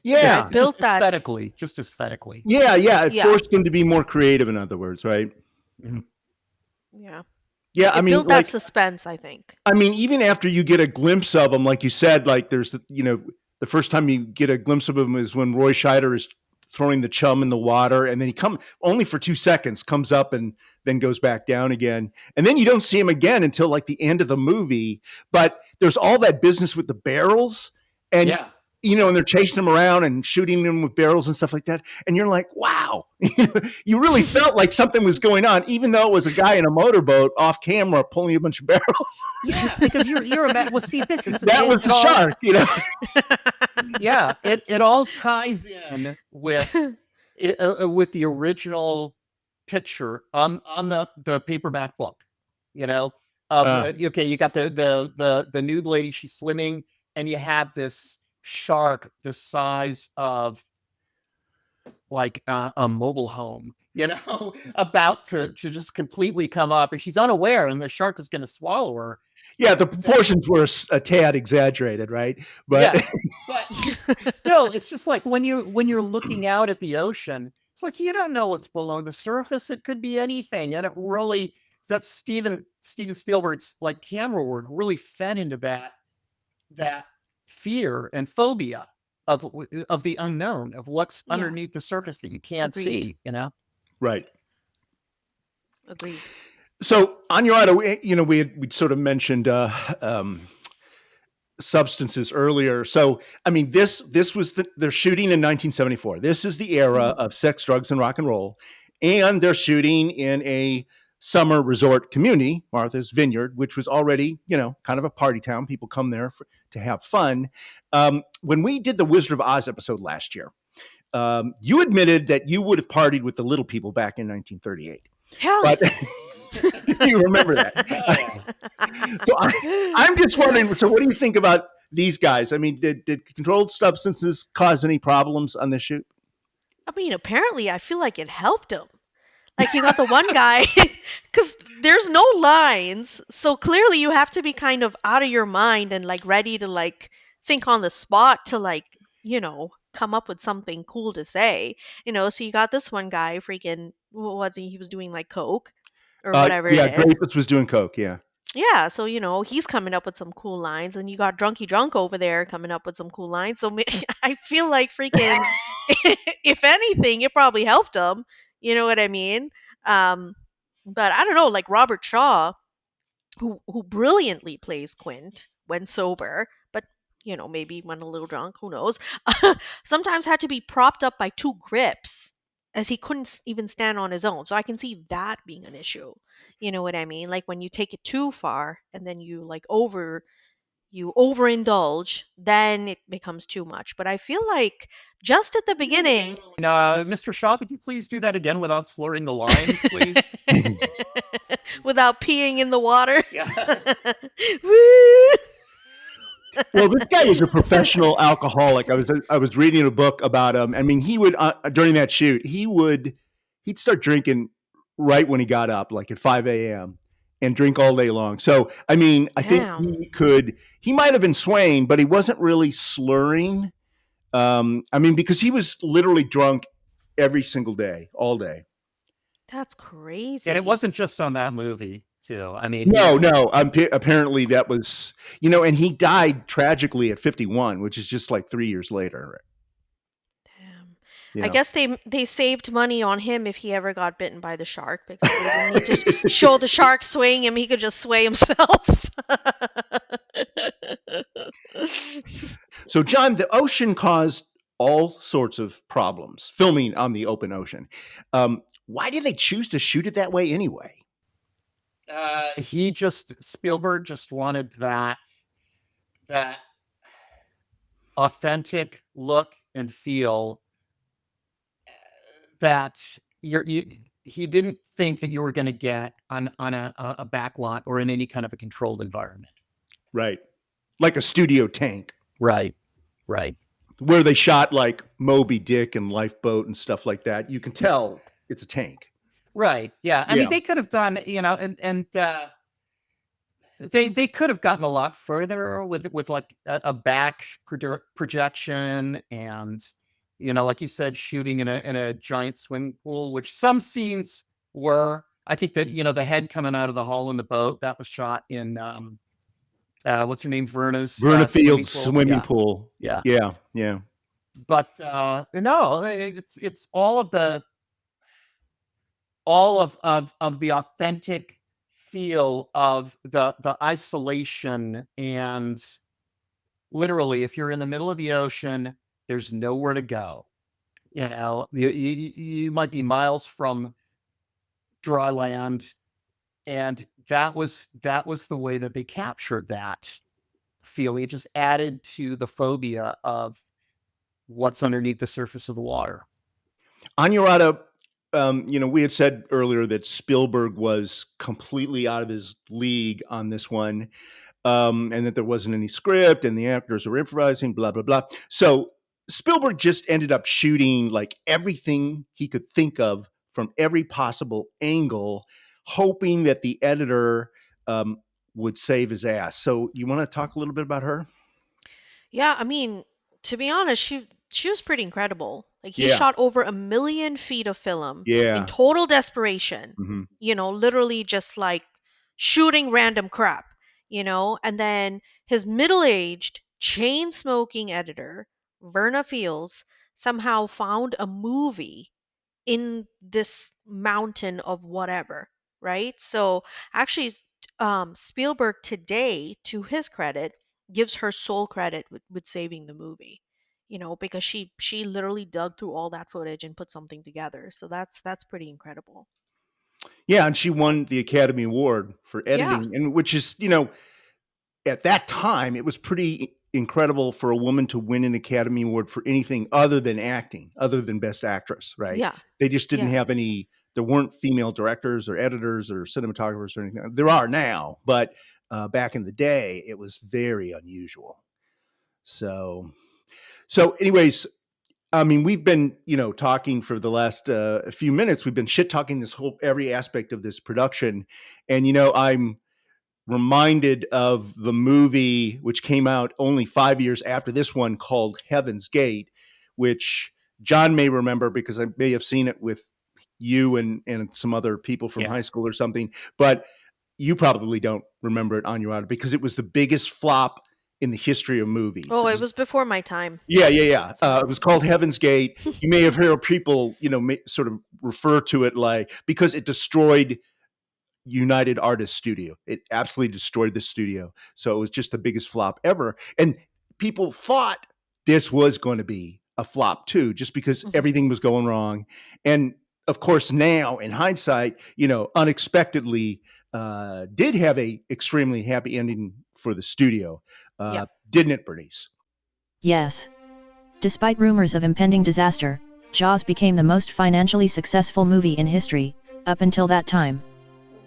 Yeah. Just Built that- aesthetically. Just aesthetically. Yeah. It Yeah. forced him to be more creative, in other words, right? Yeah. Yeah. I It mean, built like, that suspense, I think. I mean, even after you get a glimpse of him, like you said, like there's, the first time you get a glimpse of him is when Roy Scheider is throwing the chum in the water, and then he only for 2 seconds, comes up and then goes back down again. And then you don't see him again until like the end of the movie. But there's all that business with the barrels, and Yeah. and they're chasing him around and shooting him with barrels and stuff like that. And you're like, wow, you really felt like something was going on, even though it was a guy in a motorboat off camera pulling a bunch of barrels. Yeah, because you're well, see, this is That was the shark, Yeah, it all ties in with the original picture on the paperback book. Okay, you got the nude lady, she's swimming, and you have this shark the size of like a mobile home, about to just completely come up, and she's unaware, and the shark is going to swallow her. Yeah, the proportions were a tad exaggerated, right? But Yeah, but still, it's just like when you're looking out at the ocean, it's like you don't know what's below the surface. It could be anything, and it really, that's Steven Spielberg's like camera work really fed into that fear and phobia of the unknown, of what's underneath the surface that you can't Agreed. see. Right. Agreed. So Anuradha, we'd sort of mentioned substances earlier. So I mean, this was they're shooting in 1974. This is the era of sex, drugs, and rock and roll, and they're shooting in a summer resort community, Martha's Vineyard, which was already kind of a party town. People come there to have fun. When we did the Wizard of Oz episode last year, you admitted that you would have partied with the little people back in 1938. Hell But you remember that. So I'm just wondering, so what do you think about these guys? I mean, did controlled substances cause any problems on the shoot? I mean, apparently, I feel like it helped him. Like, you got the one guy, because there's no lines, so clearly you have to be kind of out of your mind and, like, ready to, like, think on the spot to, like, come up with something cool to say. So you got this one guy, freaking, what was he? He was doing, like, coke or whatever Yeah, it is. Dreyfus was doing coke, yeah. Yeah, so he's coming up with some cool lines, and you got Drunky Drunk over there coming up with some cool lines. So I feel like freaking, if anything, it probably helped him. You know what I mean? But I don't know, like Robert Shaw, who brilliantly plays Quint when sober, but maybe when a little drunk, who knows? Sometimes had to be propped up by two grips, as he couldn't even stand on his own. So I can see that being an issue. You know what I mean? Like when you take it too far and then you overindulge, then it becomes too much. But I feel like just at the beginning, Mr. Shaw, could you please do that again without slurring the lines, please? without peeing in the water. Yeah. Woo! Well, this guy was a professional alcoholic. I was reading a book about him. I mean, he would during that shoot, he'd start drinking right when he got up, like at 5 a.m. and drink all day long. So, I mean, I think he might have been swaying, but he wasn't really slurring. I mean, because he was literally drunk every single day, all day. That's crazy. And it wasn't just on that movie, too. I mean, no. Apparently that was, and he died tragically at 51, which is just like 3 years later. Damn. I guess they saved money on him if he ever got bitten by the shark, because they didn't need to show the shark swaying him. He could just sway himself. So, John, the ocean caused all sorts of problems, filming on the open ocean. Why did they choose to shoot it that way anyway? Spielberg just wanted that authentic look and feel that he didn't think that you were going to get on a back lot or in any kind of a controlled environment. Right. Like a studio tank. Right. Where they shot like Moby Dick and Lifeboat and stuff like that. You can tell it's a tank. Right. Yeah. I mean, they could have done, and they could have gotten a lot further with like a back projection and, like you said, shooting in a giant swimming pool, which some scenes were. I think that, the head coming out of the hull in the boat, that was shot in, what's her name? Verna Field's swimming pool. Yeah. But no, it's all of the authentic feel of the isolation, and literally, if you're in the middle of the ocean, there's nowhere to go. You might be miles from dry land, and that was the way that they captured that feeling. It just added to the phobia of what's underneath the surface of the water. Anuradha, we had said earlier that Spielberg was completely out of his league on this one, and that there wasn't any script and the actors were improvising, blah, blah, blah. So Spielberg just ended up shooting like everything he could think of from every possible angle, hoping that the editor would save his ass. So you want to talk a little bit about her? Yeah, I mean, to be honest, she was pretty incredible. Like, he shot over 1 million feet of film in total desperation. Mm-hmm. Literally just like shooting random crap, and then his middle-aged, chain-smoking editor, Verna Fields, somehow found a movie in this mountain of whatever, right? So actually, Spielberg today, to his credit, gives her sole credit with saving the movie, because she literally dug through all that footage and put something together. So that's pretty incredible. Yeah, and she won the Academy Award for editing, and which is, at that time, it was pretty incredible for a woman to win an Academy Award for anything other than acting, other than Best Actress, right? Yeah. They just didn't have there weren't female directors or editors or cinematographers or anything. There are now, but back in the day, it was very unusual. So anyways, I mean, we've been, talking for the last few minutes. We've been shit talking every aspect of this production. And, I'm reminded of the movie, which came out only 5 years after this one, called Heaven's Gate, which John may remember because I may have seen it with you and some other people from high school or something. But you probably don't remember it, Anuradha, because it was the biggest flop in the history of movies. Oh, it was before my time. Yeah. It was called Heaven's Gate. You may have heard people, sort of refer to it like, because it destroyed United Artists Studio. It absolutely destroyed the studio. So it was just the biggest flop ever. And people thought this was going to be a flop too, just because everything was going wrong. And of course, now in hindsight, unexpectedly did have a extremely happy ending for the studio. Didn't it, Bernice? Yes. Despite rumors of impending disaster, Jaws became the most financially successful movie in history, up until that time.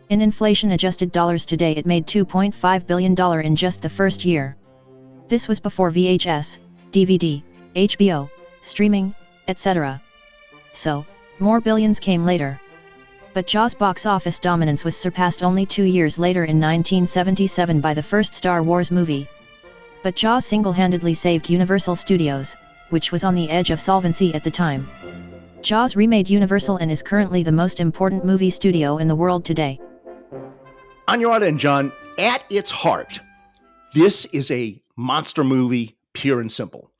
In inflation-adjusted dollars today, it made $2.5 billion in just the first year. This was before VHS, DVD, HBO, streaming, etc. So, more billions came later. But Jaws' box office dominance was surpassed only 2 years later in 1977 by the first Star Wars movie. But Jaws single-handedly saved Universal Studios, which was on the edge of solvency at the time. Jaws remade Universal and is currently the most important movie studio in the world today. Anuradha and John, at its heart, this is a monster movie, pure and simple.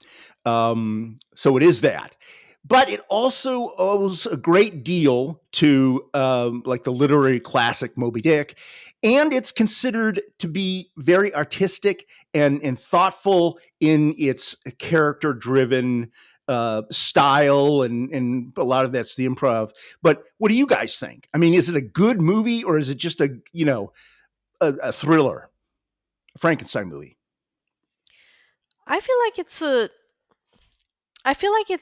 So it is that. But it also owes a great deal to like the literary classic Moby Dick. And it's considered to be very artistic and thoughtful in its character-driven style, and a lot of that's the improv. But what do you guys think? I mean, is it a good movie, or is it just a thriller, a Frankenstein movie? I feel like it's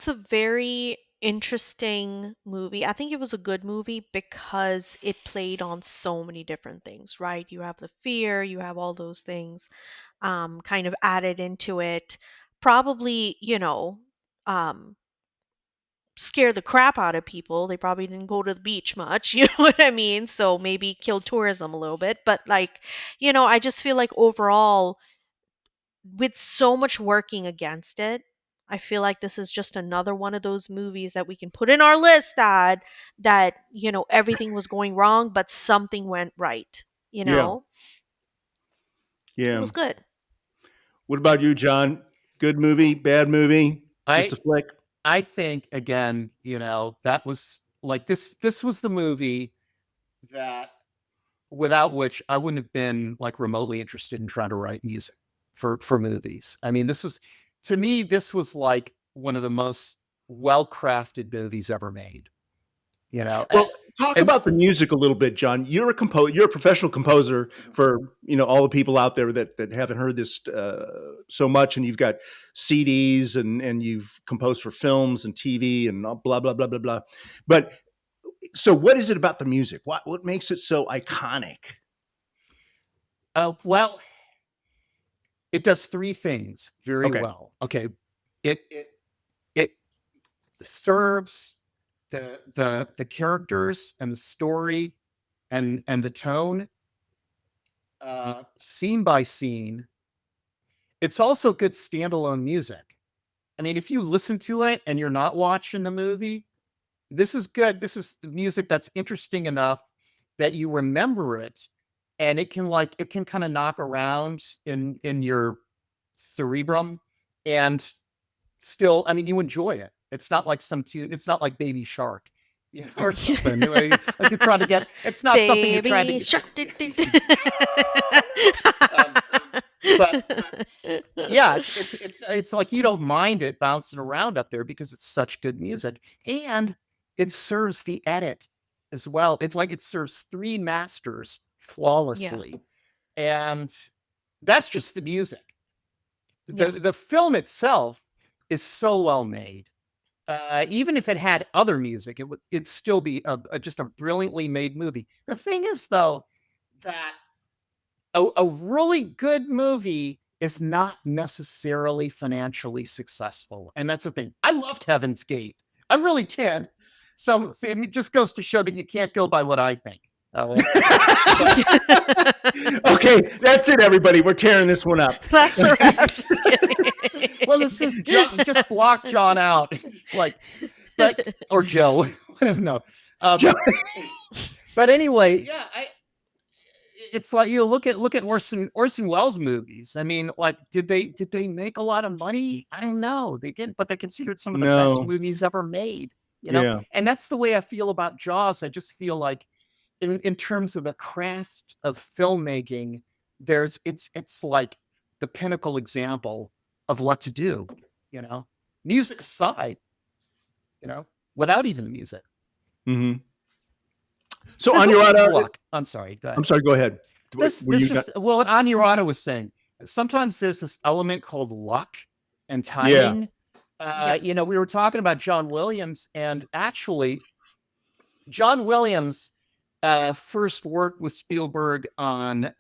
a very interesting movie. I think it was a good movie because it played on so many different things, right? You have the fear, you have all those things kind of added into it. Probably, scare the crap out of people. They probably didn't go to the beach much, you know what I mean? So maybe kill tourism a little bit. But I just feel like overall, with so much working against it, I feel like this is just another one of those movies that we can put in our list that everything was going wrong, but something went right. Yeah. It was good. What about you, John? Good movie, bad movie, just a flick? I think, again, that was like this was the movie that without which I wouldn't have been like remotely interested in trying to write music for movies. I mean, to me, this was like one of the most well-crafted movies ever made. Well, talk about the music a little bit, John. You're a professional composer for all the people out there that haven't heard this so much, and you've got CDs and you've composed for films and TV and blah blah blah blah blah. But so, what is it about the music? What makes it so iconic? Well, it does three things very well. Okay, it serves the characters and the story and the tone scene by scene. It's also good standalone music. I mean, if you listen to it and you're not watching the movie, this is good. This is music that's interesting enough that you remember it, and it can kind of knock around in your cerebrum, and still, I mean, you enjoy it. It's not like it's not like Baby Shark, or something. Like you're trying to get. It's not something you're trying to get. But yeah, it's like you don't mind it bouncing around up there because it's such good music, and it serves the edit as well. It's like it serves three masters flawlessly, and that's just the music. The film itself is so well made. Even if it had other music, it'd still be just a brilliantly made movie. The thing is, though, that a really good movie is not necessarily financially successful, and that's the thing. I loved Heaven's Gate. I really did. So it just goes to show that you can't go by what I think. Okay, that's it, everybody. We're tearing this one up. That's a wrap. Well, it's just block John out. It's like, or Joe. I don't know. But anyway, yeah, it's like look at Orson Welles movies. I mean, like, did they make a lot of money? I don't know. They didn't, but they're considered some of the best movies ever made. And that's the way I feel about Jaws. I just feel like, in terms of the craft of filmmaking, it's like the pinnacle example of what to do. Music aside, without even the music. Mm-hmm. So Anuradha, I'm sorry. Go ahead. I'm sorry. Go ahead. What Anuradha was saying, sometimes there's this element called luck and timing. We were talking about John Williams, and actually, John Williams first worked with Spielberg on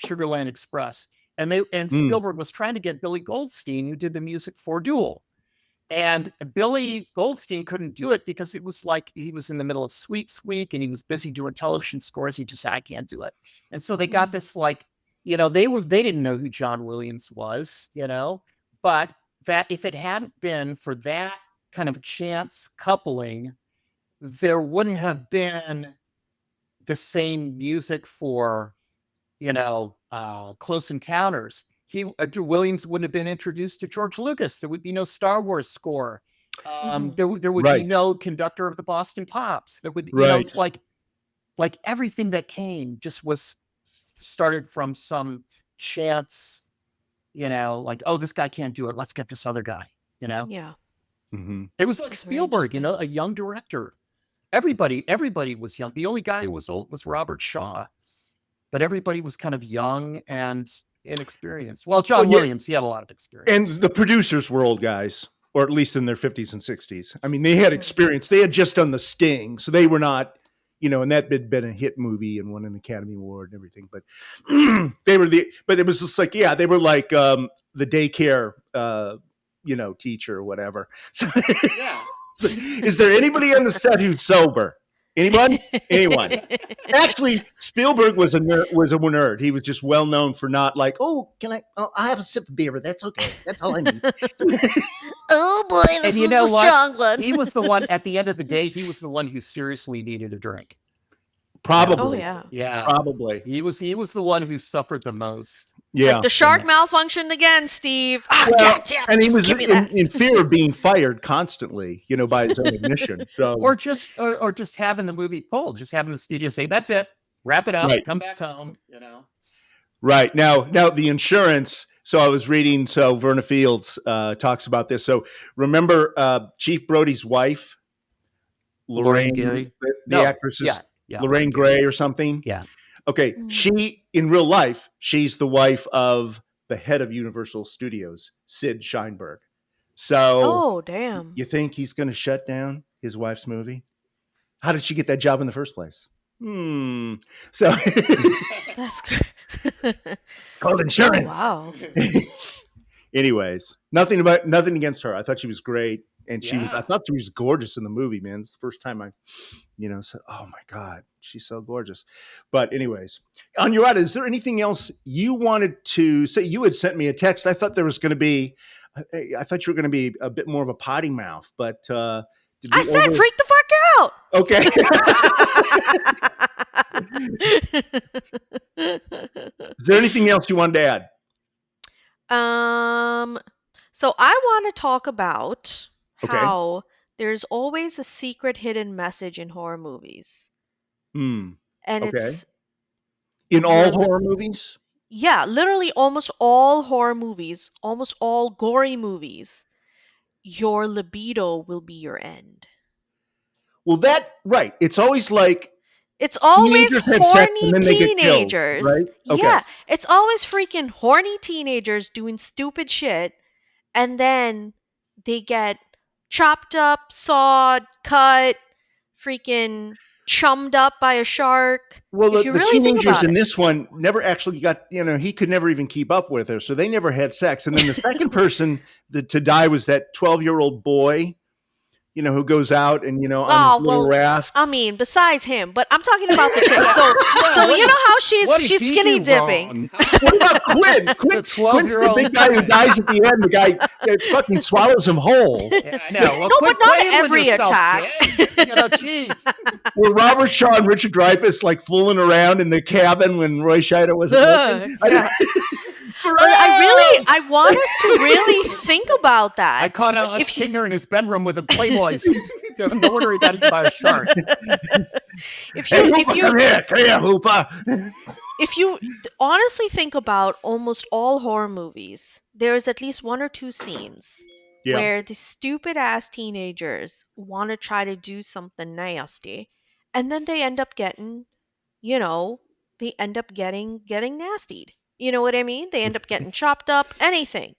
Sugarland Express, and Spielberg was trying to get Billy Goldstein, who did the music for Duel, And Billy Goldstein couldn't do it because it was like he was in the middle of Sweeps Week and he was busy doing television scores. He just said, I can't do it. And so they got this like, they didn't know who John Williams was, but that if it hadn't been for that kind of chance coupling, there wouldn't have been the same music for, Close Encounters. Williams wouldn't have been introduced to George Lucas. There would be no Star Wars score. There would be no conductor of the Boston Pops. There would, it's like everything that came just was started from some chance, like, oh, this guy can't do it. Let's get this other guy, Yeah. Mm-hmm. It was like Spielberg, a young director. Everybody was young. The only guy who was old was Robert Shaw, but everybody was kind of young and inexperienced. Well, John Williams, he had a lot of experience. And the producers were old guys, or at least in their 50s and 60s. I mean, they had experience. They had just done The Sting, so they were not, and that had been a hit movie and won an Academy Award and everything. But but it was just like, they were like the daycare, teacher or whatever. So, so, is there anybody on the set who's sober? Anyone? Anyone? Actually, Spielberg was a nerd. He was just well known for not like, oh, I have a sip of beer, but that's okay. That's all I need. Oh boy, this is the strong one. He was the one, at the end of the day, he was the one who seriously needed a drink. Probably. Oh, yeah. Yeah. Probably. He was the one who suffered the most. Yeah. Like the shark malfunctioned again, Steve. And he was in fear of being fired constantly, by his own admission. So or just having the movie pulled, just having the studio say, that's it, wrap it up, come back home, Right. Now the insurance. So I was reading, Verna Fields talks about this. So remember Chief Brody's wife, Lorraine Gray? The actress is Lorraine Gray or something? Yeah. Okay. She, in real life, she's the wife of the head of Universal Studios, Sid Sheinberg. So oh, damn. You think he's going to shut down his wife's movie? How did she get that job in the first place? So that's good. Called insurance. Oh, wow. Anyways, nothing against her. I thought she was great. And I thought she was gorgeous in the movie, man. It's the first time I, said, oh my God, she's so gorgeous. But anyways, Anuradha, is there anything else you wanted to say? You had sent me a text. I thought there was going to be, I thought you were going to be a bit more of a potty mouth, but I said, freak the fuck out. Okay. Is there anything else you wanted to add? So I want to talk about how there's always a secret hidden message in horror movies. And it's in all horror movies? Yeah, literally almost all horror movies, almost all gory movies, your libido will be your end. Well, right. It's always like it's always horny killed, teenagers. right? Okay. Yeah, it's always freaking horny teenagers doing stupid shit, and then they get chopped up, sawed, cut, freaking chummed up by a shark. Well, the really teenagers in this one never actually got, he could never even keep up with her, so they never had sex. And then the second person to die was that 12-year-old boy, who goes out and, on his little raft. I mean, besides him, but I'm talking about the chick. So you know how she's skinny dipping. What about Quinn? Quinn's the big guy who dies at the end. The guy that fucking swallows him whole. Yeah, I know. Well, no, but not every attack. Jeez. Were Robert Shaw and Richard Dreyfuss like fooling around in the cabin when Roy Scheider wasn't looking? I want us to really think about that. I caught Alex Kinger in his bedroom with a Playboy. No wonder he got eaten by a shark. Come here, Hooper. If you honestly think about almost all horror movies, there's at least one or two scenes where the stupid ass teenagers want to try to do something nasty, and then they end up getting, getting nastied. You know what I mean? They end up getting chopped up, anything.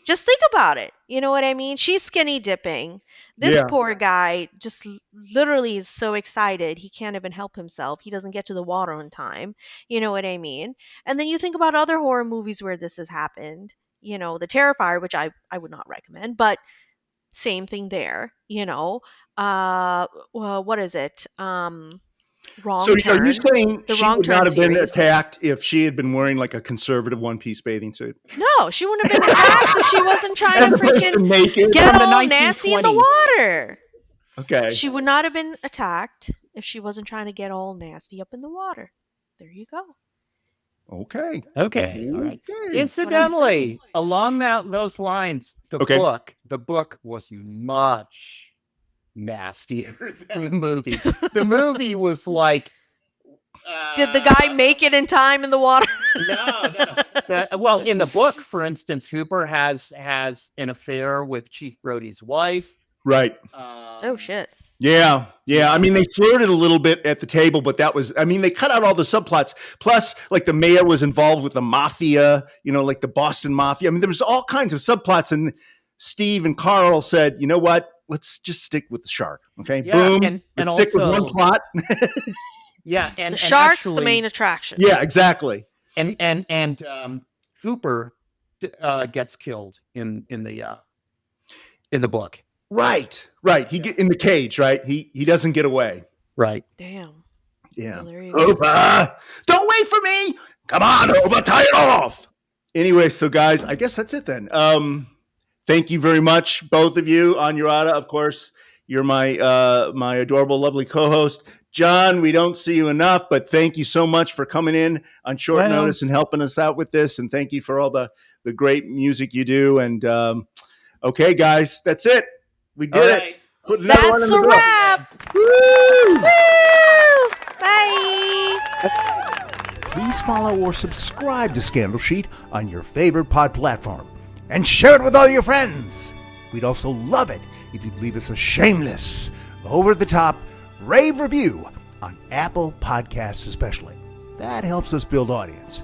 Just think about it. You know what I mean? She's skinny dipping. This poor guy just literally is so excited he can't even help himself. He doesn't get to the water in time. You know what I mean? And then you think about other horror movies where this has happened. The Terrifier, which I would not recommend, but Same thing there. What is it? Wrong So Turn. are you saying the she Wrong would Turn not have been series. attacked if she had been wearing like a conservative one-piece bathing suit? No, she wouldn't have been attacked if she wasn't trying As to opposed to freaking naked? get From the all nasty in the 1920s. water. Okay. She would not have been attacked if she wasn't trying to get all nasty up in the water. There you go. Okay. Okay. All right. Okay. Incidentally, along those lines, the Okay. book was much nastier than the movie. The movie was like. Did the guy make it in time in the water? No. Well, in the book, for instance, Hooper has an affair with Chief Brody's wife. Right. Oh shit. Yeah. I mean, they flirted a little bit at the table, but they cut out all the subplots. Plus, like the mayor was involved with the mafia, like the Boston Mafia. I mean, there was all kinds of subplots, and Steve and Carl said, you know what? Let's just stick with the shark. Okay. Yeah, Boom. and Let's stick with also- one plot. Yeah, and The shark's actually, the main attraction. Yeah, exactly. And Hooper gets killed in the book. Right. He get in the cage. Right. He doesn't get away. Right. Damn. Yeah. Well, there you go. Hooper, don't wait for me. Come on, Hooper, tie it off. Anyway, so guys, I guess that's it then. Thank you very much, both of you. Anuradha, of course, you're my my adorable, lovely co-host. John, we don't see you enough, but thank you so much for coming in on short notice and helping us out with this. And thank you for all the great music you do. And okay, guys, that's it. We did it. Put another one in That's the a book. wrap. Woo! Bye. Please follow or subscribe to Scandal Sheet on your favorite pod platform and share it with all your friends. We'd also love it if you'd leave us a shameless, over-the-top rave review on Apple Podcasts especially. That helps us build audience.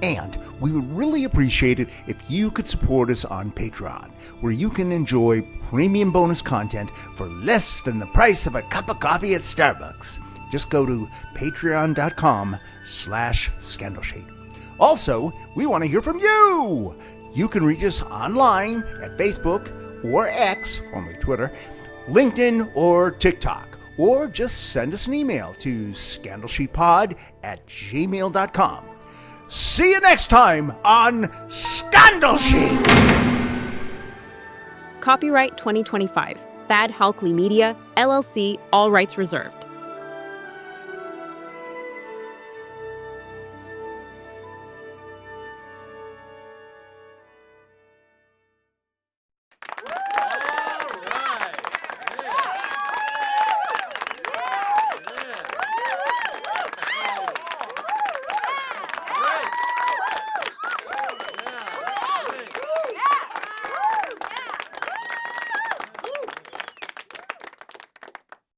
And we would really appreciate it if you could support us on Patreon, where you can enjoy premium bonus content for less than the price of a cup of coffee at Starbucks. Just go to patreon.com/scandalsheet. Also, we want to hear from you. You can reach us online at Facebook or X, formerly Twitter, LinkedIn, or TikTok. Or just send us an email to scandalsheetpod@gmail.com. See you next time on Scandal Sheet! Copyright 2025. Thad Halkley Media, LLC, all rights reserved.